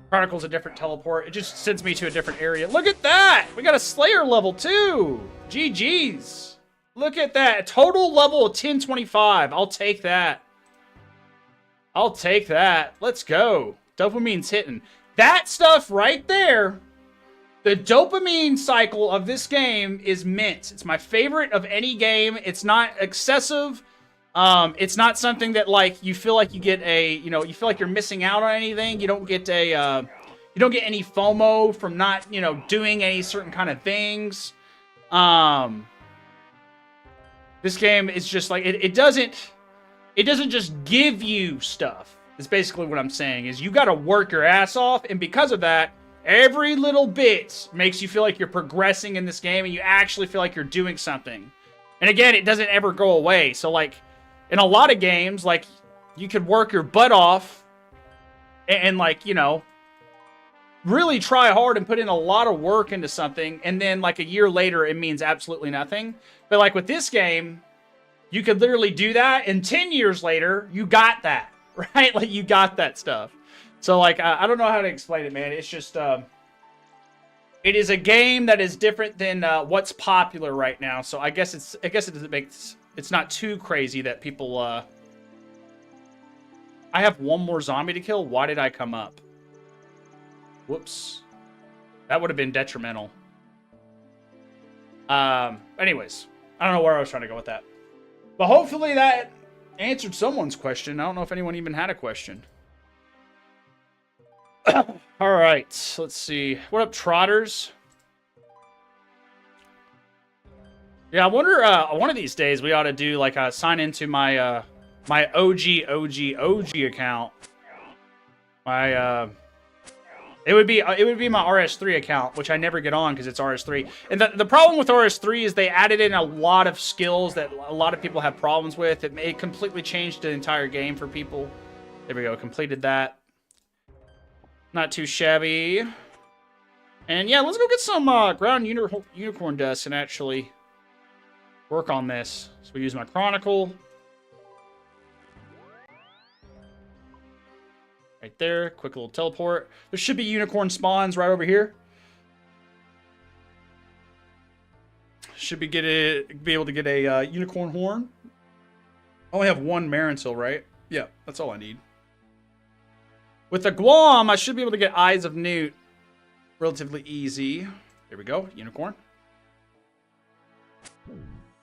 Chronicle's a different teleport. It just sends me to a different area. Look at that! We got a Slayer level too! GG's. Look at that. Total level of 1025. I'll take that. I'll take that. Let's go. Dopamine's hitting. That stuff right there, the dopamine cycle of this game is mint. It's my favorite of any game. It's not excessive. It's not something that, like, you feel like you get a, you know, you feel like you're missing out on anything. You don't get a, you don't get any FOMO from not, you know, doing any certain kind of things. This game is just like, it doesn't just give you stuff. It's basically what I'm saying, is you got to work your ass off, and because of that, every little bit makes you feel like you're progressing in this game, and you actually feel like you're doing something. And again, it doesn't ever go away. So, like, in a lot of games, like, you could work your butt off and like, you know, really try hard and put in a lot of work into something, and then, like, a year later, it means absolutely nothing. But, like, with this game, you could literally do that, and 10 years later, you got that, right? Like, you got that stuff. So, like, I don't know how to explain it, man. It's just, it is a game that is different than what's popular right now. So I guess it doesn't make, it's not too crazy that people, I have one more zombie to kill. Why did I come up? Whoops. That would have been detrimental. Anyways, I don't know where I was trying to go with that. But hopefully that answered someone's question. I don't know if anyone even had a question. All right, let's see. What up, Trotters? Yeah, I wonder, one of these days we ought to do, like, a sign into my, my OG account. My, it would be my RS3 account, which I never get on because it's RS3. And the problem with RS3 is they added in a lot of skills that a lot of people have problems with. It completely changed the entire game for people. There we go, completed that. Not too shabby. And yeah, let's go get some ground unicorn dust and actually work on this. So we use my Chronicle. Right there, quick little teleport. There should be unicorn spawns right over here. Should be able to get a unicorn horn. I only have one Marintil, right? Yeah, that's all I need. With the Guam, I should be able to get Eyes of Newt relatively easy. There we go, unicorn.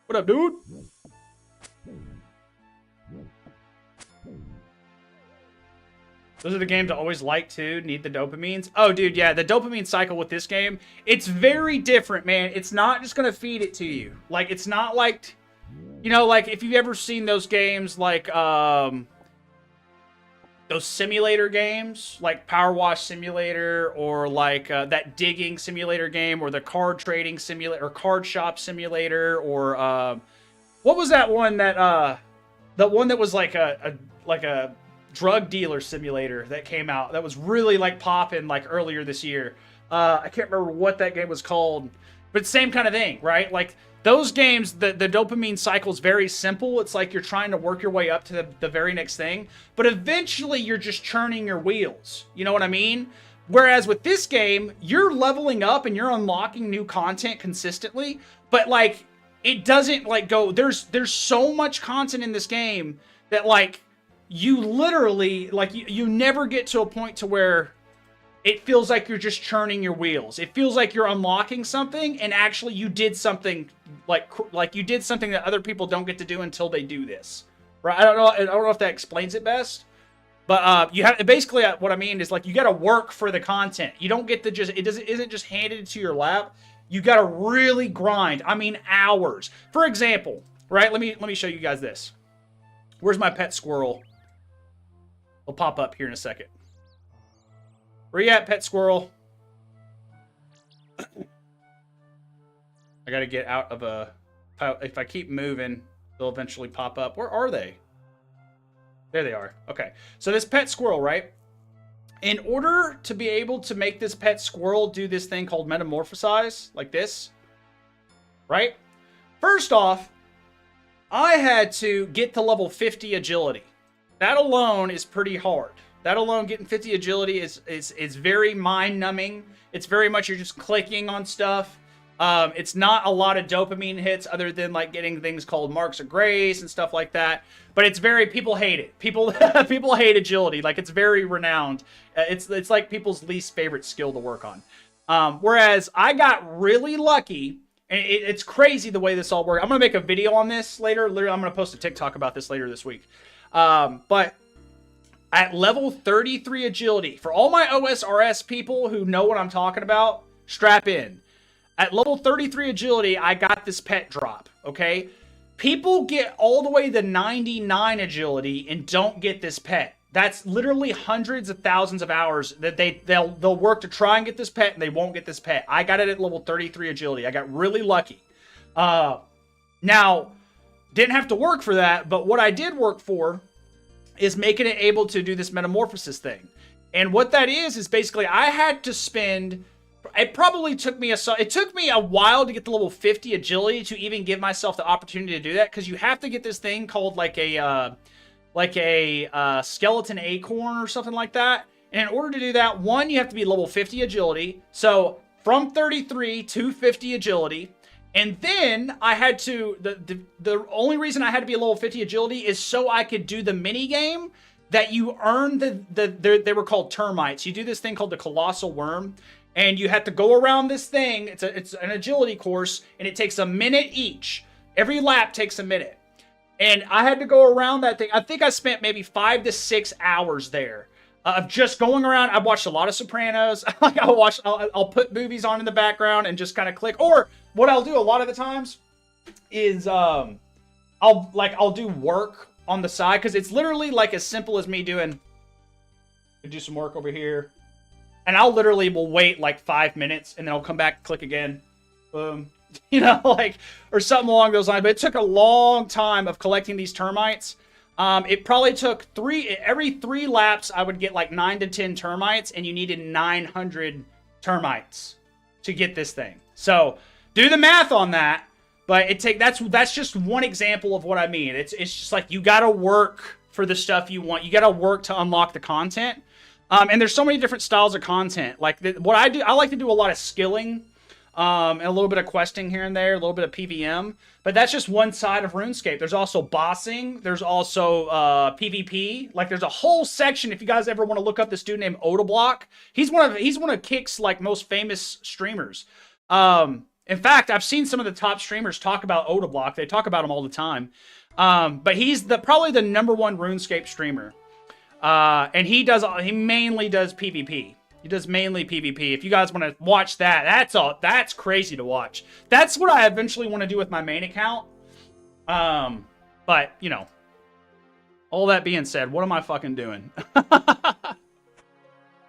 What up, dude? Those are the games I always like to need the dopamines. Oh, dude, yeah, the dopamine cycle with this game, it's very different, man. It's not just going to feed it to you. Like, it's not like, you know, like, if you've ever seen those games, like, those simulator games, like Power Wash Simulator, or like that digging simulator game, or the card trading simulator, or card shop simulator, or what was that one that the one that was like a drug dealer simulator that came out that was really like popping like earlier this year. I can't remember what that game was called, but same kind of thing, right? Like those games, the dopamine cycle is very simple. It's like you're trying to work your way up to the very next thing, but eventually you're just churning your wheels. You know what I mean? Whereas with this game, you're leveling up and you're unlocking new content consistently, but like it doesn't like go, there's so much content in this game that like you literally, like you never get to a point to where it feels like you're just churning your wheels. It feels like you're unlocking something, and actually you did something like you did something that other people don't get to do until they do this, right? I don't know if that explains it best, but you have basically what I mean is like you got to work for the content. You don't get to just isn't just handed to your lap. You got to really grind. I mean hours. For example, right? Let me show you guys this. Where's my pet squirrel? It'll pop up here in a second. Where you at, pet squirrel? I gotta get out of a If I keep moving, they'll eventually pop up. Where are they? There they are. Okay. So this pet squirrel, right? In order to be able to make this pet squirrel do this thing called metamorphosize, like this, right? First off, I had to get to level 50 agility. That alone is pretty hard. That alone, getting 50 agility is very mind-numbing. It's very much you're just clicking on stuff. It's not a lot of dopamine hits other than like getting things called marks of grace and stuff like that. But it's very, people hate it. People hate agility. Like, it's very renowned. It's like people's least favorite skill to work on. Whereas I got really lucky, and it's crazy the way this all works. I'm going to make a video on this later. Literally, I'm going to post a TikTok about this later this week. But at level 33 agility, for all my OSRS people who know what I'm talking about, strap in. At level 33 agility, I got this pet drop, okay? People get all the way to 99 agility and don't get this pet. That's literally hundreds of thousands of hours that they'll work to try and get this pet, and they won't get this pet. I got it at level 33 agility. I got really lucky. Now, didn't have to work for that, but what I did work for is making it able to do this metamorphosis thing. And what that is basically I had to spend... It probably took me a while to get to level 50 agility to even give myself the opportunity to do that, because you have to get this thing called like a skeleton acorn or something like that. And in order to do that, one, you have to be level 50 agility. So from 33 to 50 agility. And then I had to, the only reason I had to be a level 50 agility is so I could do the mini game that you earn they were called termites. You do this thing called the colossal worm. And you have to go around this thing. It's an agility course, and it takes a minute each. Every lap takes a minute. And I had to go around that thing. I think I spent maybe 5 to 6 hours there of just going around. I watched a lot of Sopranos. I'll put movies on in the background and just kind of click. Or what I'll do a lot of the times is I'll do work on the side, because it's literally like as simple as me do some work over here. And I'll literally will wait like 5 minutes, and then I'll come back, click again, boom, or something along those lines. But it took a long time of collecting these termites. It probably took every 3 laps, I would get like 9 to 10 termites, and you needed 900 termites to get this thing. So do the math on that. But that's just one example of what I mean. It's just like you gotta work for the stuff you want. You gotta work to unlock the content. And there's so many different styles of content. Like what I do, I like to do a lot of skilling, and a little bit of questing here and there, a little bit of PVM. But that's just one side of RuneScape. There's also bossing. There's also PvP. Like there's a whole section. If you guys ever want to look up this dude named Odablock, he's one of Kick's like most famous streamers. In fact, I've seen some of the top streamers talk about Odablock. They talk about him all the time. But he's probably the #1 RuneScape streamer. And he mainly does PvP. He does mainly PvP. If you guys want to watch that, that's crazy to watch. That's what I eventually want to do with my main account. But, you know, all that being said, what am I fucking doing?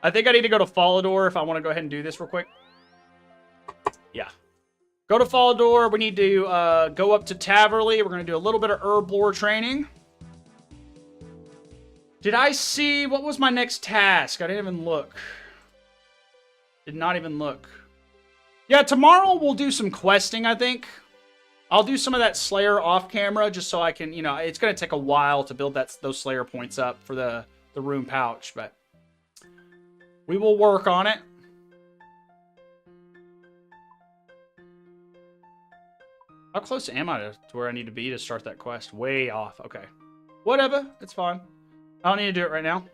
I think I need to go to Follador if I want to go ahead and do this real quick. Yeah. Go to Follador. We need to go up to Taverley. We're going to do a little bit of herb lore training. Did I see... What was my next task? I didn't even look. Did not even look. Yeah, tomorrow we'll do some questing, I think. I'll do some of that Slayer off camera just so I can, you know, it's going to take a while to build those Slayer points up for the rune pouch, but we will work on it. How close am I to where I need to be to start that quest? Way off. Okay. Whatever. It's fine. I don't need to do it right now.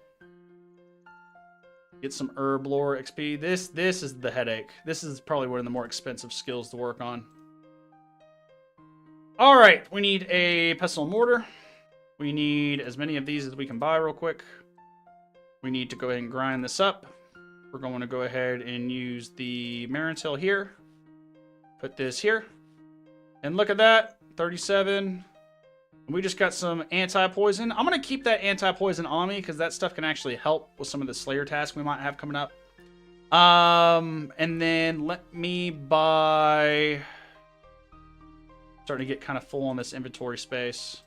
Get some herb lore XP. This is the headache. This is probably one of the more expensive skills to work on. All right. We need a pestle and mortar. We need as many of these as we can buy real quick. We need to go ahead and grind this up. We're going to go ahead and use the Marintel here. Put this here. And look at that. 37. We just got some anti-poison. I'm going to keep that anti-poison on me because that stuff can actually help with some of the Slayer tasks we might have coming up. And then let me buy... Starting to get kind of full on this inventory space.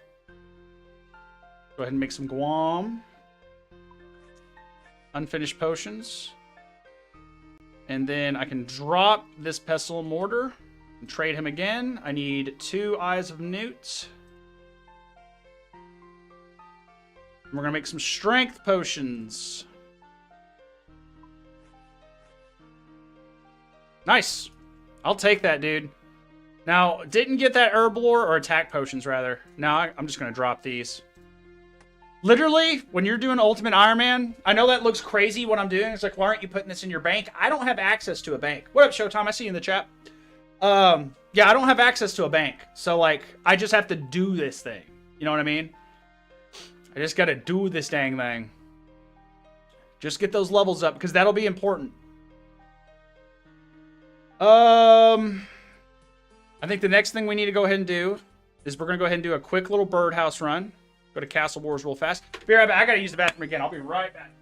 Go ahead and make some Guam. Unfinished potions. And then I can drop this pestle and mortar and trade him again. I need 2 Eyes of Newt. And we're going to make some strength potions. Nice. I'll take that, dude. Now, didn't get that herb lore, or attack potions, rather. Now, I'm just going to drop these. Literally, when you're doing Ultimate Iron Man, I know that looks crazy what I'm doing. It's like, why aren't you putting this in your bank? I don't have access to a bank. What up, Showtime? I see you in the chat. Yeah, I don't have access to a bank. So, like, I just have to do this thing. You know what I mean? I just got to do this dang thing. Just get those levels up, because that'll be important. I think the next thing we need to go ahead and do is we're going to go ahead and do a quick little birdhouse run. Go to Castle Wars real fast. Be right back. I got to use the bathroom again. I'll be right back.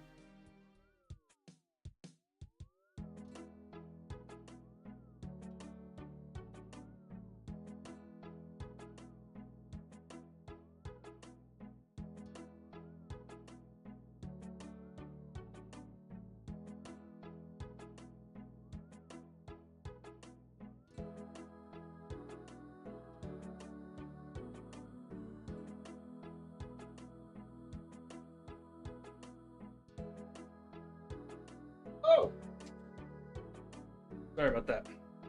Oh. Sorry about that.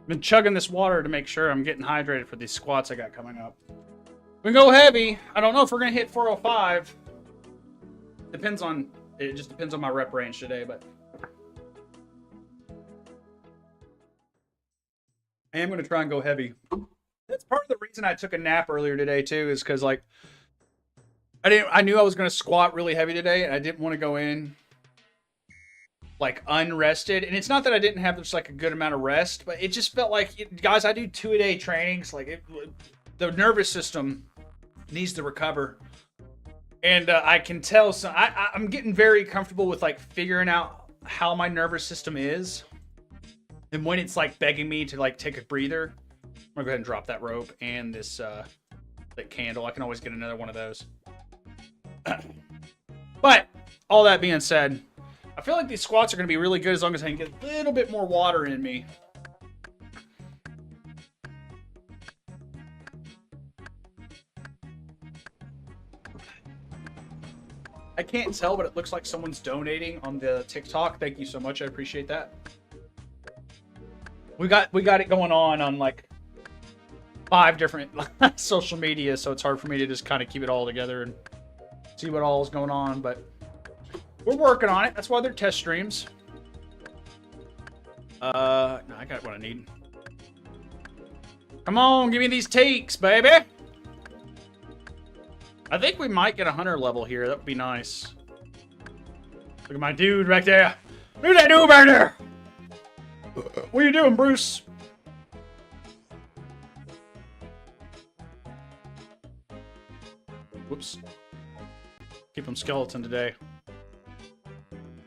Been chugging this water to make sure I'm getting hydrated for these squats I got coming up. We can go heavy. I don't know if we're going to hit 405. Depends on... It just depends on my rep range today, but... I am going to try and go heavy. That's part of the reason I took a nap earlier today, too, is because, like... I knew I was going to squat really heavy today, and I didn't want to go in... like unrested. And it's not that I didn't have just like a good amount of rest, but it just felt like, guys, I do 2-a-day trainings. Like the nervous system needs to recover. And I can tell, so I'm getting very comfortable with like figuring out how my nervous system is. And when it's like begging me to like take a breather, I'm gonna go ahead and drop that rope and this that candle. I can always get another one of those. But all that being said, I feel like these squats are going to be really good as long as I can get a little bit more water in me. I can't tell, but it looks like someone's donating on the TikTok. Thank you so much. I appreciate that. We got it going on like 5 different social media, so it's hard for me to just kind of keep it all together and see what all is going on, but we're working on it. That's why they're test streams. No, I got what I need. Come on, give me these takes, baby. I think we might get a hunter level here. That would be nice. Look at my dude right there. Look at that dude right there. What are you doing, Bruce? Whoops. Keep him skeleton today.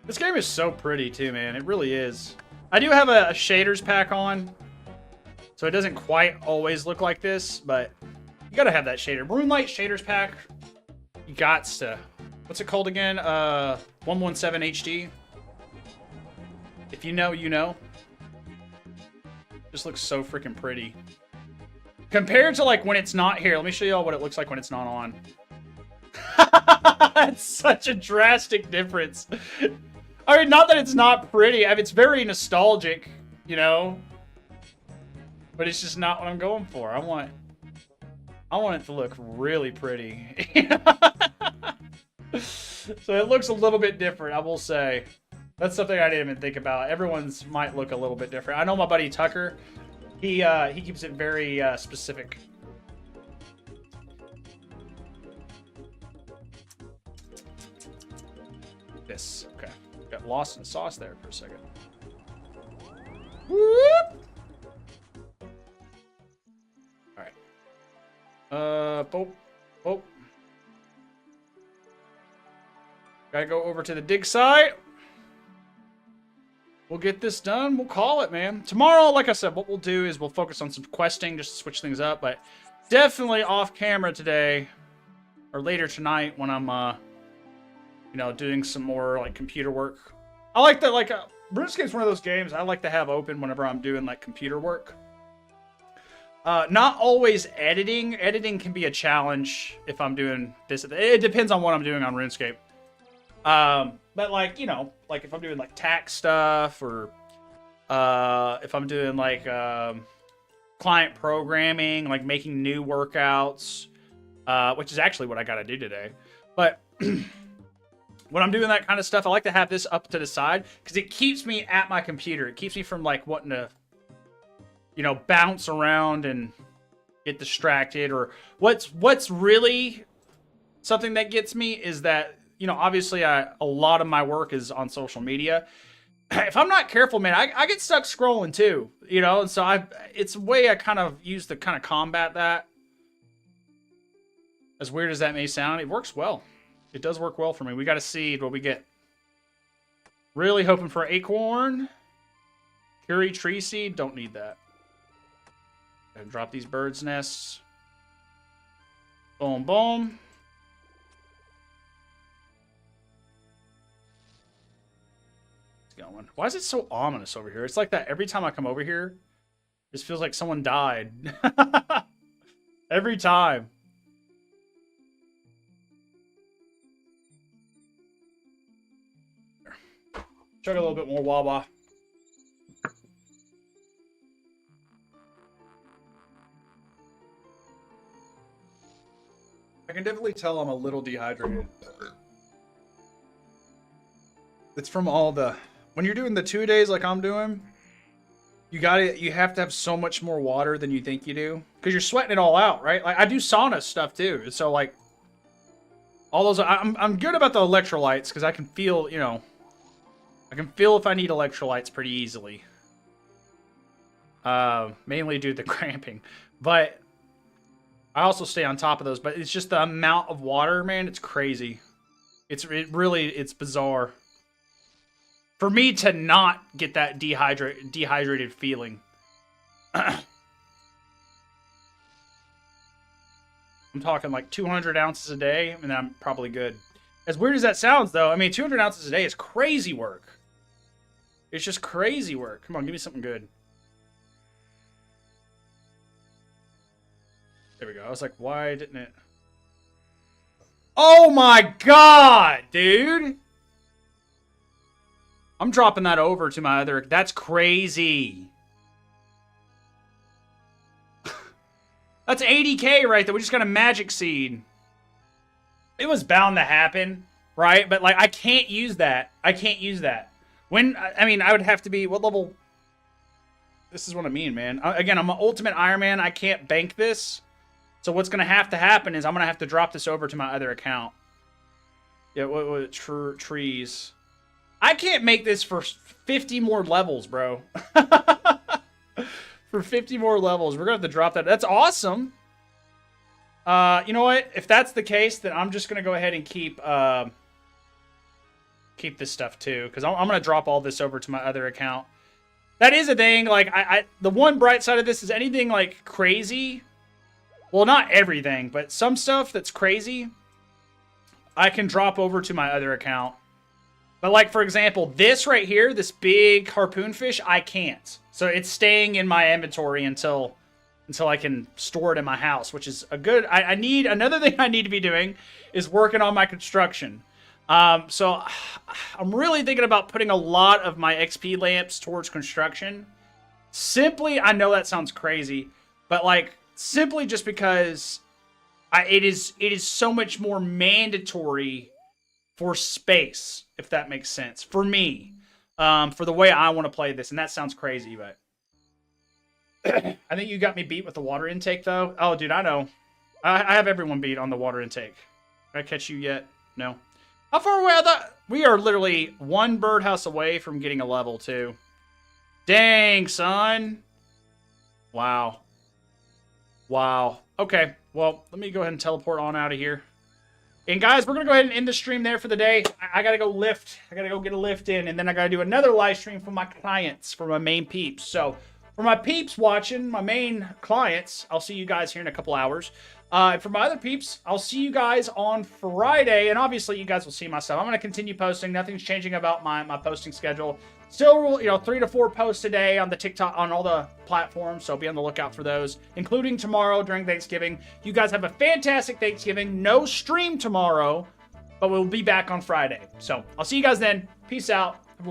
This game is so pretty too, man. It really is. I do have a shaders pack on, so it doesn't quite always look like this, but you gotta have that shader. Moonlight shaders pack. You gots to. What's it called again? 117 HD. If you know, you know. Just looks so freaking pretty. Compared to like when it's not here. Let me show you all what it looks like when it's not on. It's such a drastic difference. I mean, not that it's not pretty. I mean, it's very nostalgic, you know? But it's just not what I'm going for. I want it to look really pretty. So it looks a little bit different, I will say. That's something I didn't even think about. Everyone's might look a little bit different. I know my buddy Tucker, he keeps it very specific. This, okay. Got lost in the sauce there for a second. Whoop! Alright. Boop. Boop. Gotta go over to the dig site. We'll get this done. We'll call it, man. Tomorrow, like I said, what we'll do is we'll focus on some questing just to switch things up. But Definitely off camera today, or later tonight when I'm, you know, doing some more like computer work. I like that. Like, RuneScape's one of those games I like to have open whenever I'm doing like computer work. Not always editing. Editing can be a challenge if I'm doing this. It depends on what I'm doing on RuneScape. But like, you know, like if I'm doing like tax stuff or if I'm doing like client programming, like making new workouts, which is actually what I got to do today. But when I'm doing that kind of stuff, I like to have this up to the side because it keeps me at my computer. It keeps me from like wanting to, you know, bounce around and get distracted. Or what's really something that gets me is that, you know, obviously a lot of my work is on social media. If I'm not careful, man, I get stuck scrolling too, you know, and so it's a way I kind of use to kind of combat that. As weird as that may sound, it works well. It does work well for me. We got a seed. What we get? Really hoping for acorn. Curie tree seed. Don't need that. And drop these birds' nests. Boom, boom. It's going. Why is it so ominous over here? It's like that every time I come over here. It just feels like someone died. Every time. Chug a little bit more Wawa. I can definitely tell I'm a little dehydrated. It's from all the... When you're doing the 2 days like I'm doing, you have to have so much more water than you think you do. Because you're sweating it all out, right? Like, I do sauna stuff too. So, like, all those... I'm good about the electrolytes because I can feel, you know... I can feel if I need electrolytes pretty easily. Mainly due to the cramping. But I also stay on top of those. But it's just the amount of water, man. It's crazy. It's bizarre. For me to not get that dehydrated feeling. I'm talking like 200 ounces a day, and I'm probably good. As weird as that sounds, though, I mean, 200 ounces a day is crazy work. It's just crazy work. Come on, give me something good. There we go. I was like, why didn't it... Oh my god, dude! I'm dropping that over to my other... That's crazy. That's 80k right there. We just got a magic seed. It was bound to happen, right? But, like, I can't use that. I can't use that. When, I mean, I would have to be... What level... This is what I mean, man. Again, I'm an ultimate Iron Man. I can't bank this. So what's going to happen is I'm going to have to drop this over to my other account. Yeah, what trees. I can't make this for 50 more levels, bro. For 50 more levels. We're going to have to drop that. That's awesome. You know what? If that's the case, then I'm just going to go ahead and keep this stuff too. Because I'm going to drop all this over to my other account. That is a thing. Like, the one bright side of this is anything, like, crazy. Well, not everything, but some stuff that's crazy, I can drop over to my other account. But, like, for example, this right here, this big harpoon fish, I can't. So it's staying in my inventory until I can store it in my house, which is a good... I need... Another thing I need to be doing is working on my construction. So I'm really thinking about putting a lot of my XP lamps towards construction. Simply, I know that sounds crazy, but, like, simply just because it is so much more mandatory for space, if that makes sense. For me. For the way I want to play this. And that sounds crazy, but... I think you got me beat with the water intake, though. Oh, dude, I know. I have everyone beat on the water intake. Did I catch you yet? No. How far away? I thought... We are literally one birdhouse away from getting a level, too. Dang, son. Wow. Wow. Okay. Well, let me go ahead and teleport on out of here. And guys, we're going to go ahead and end the stream there for the day. I got to go lift. I got to go get a lift in. And then I got to do another live stream for my clients, for my main peeps. So, For my peeps watching, my main clients, I'll see you guys here in a couple hours. For my other peeps, I'll see you guys on Friday, and obviously you guys will see my stuff. I'm going to continue posting. Nothing's changing about my posting schedule. Still, 3 to 4 posts a day on the TikTok, on all the platforms, so be on the lookout for those, including tomorrow during Thanksgiving. You guys have a fantastic Thanksgiving. No stream tomorrow, but we'll be back on Friday. So I'll see you guys then. Peace out.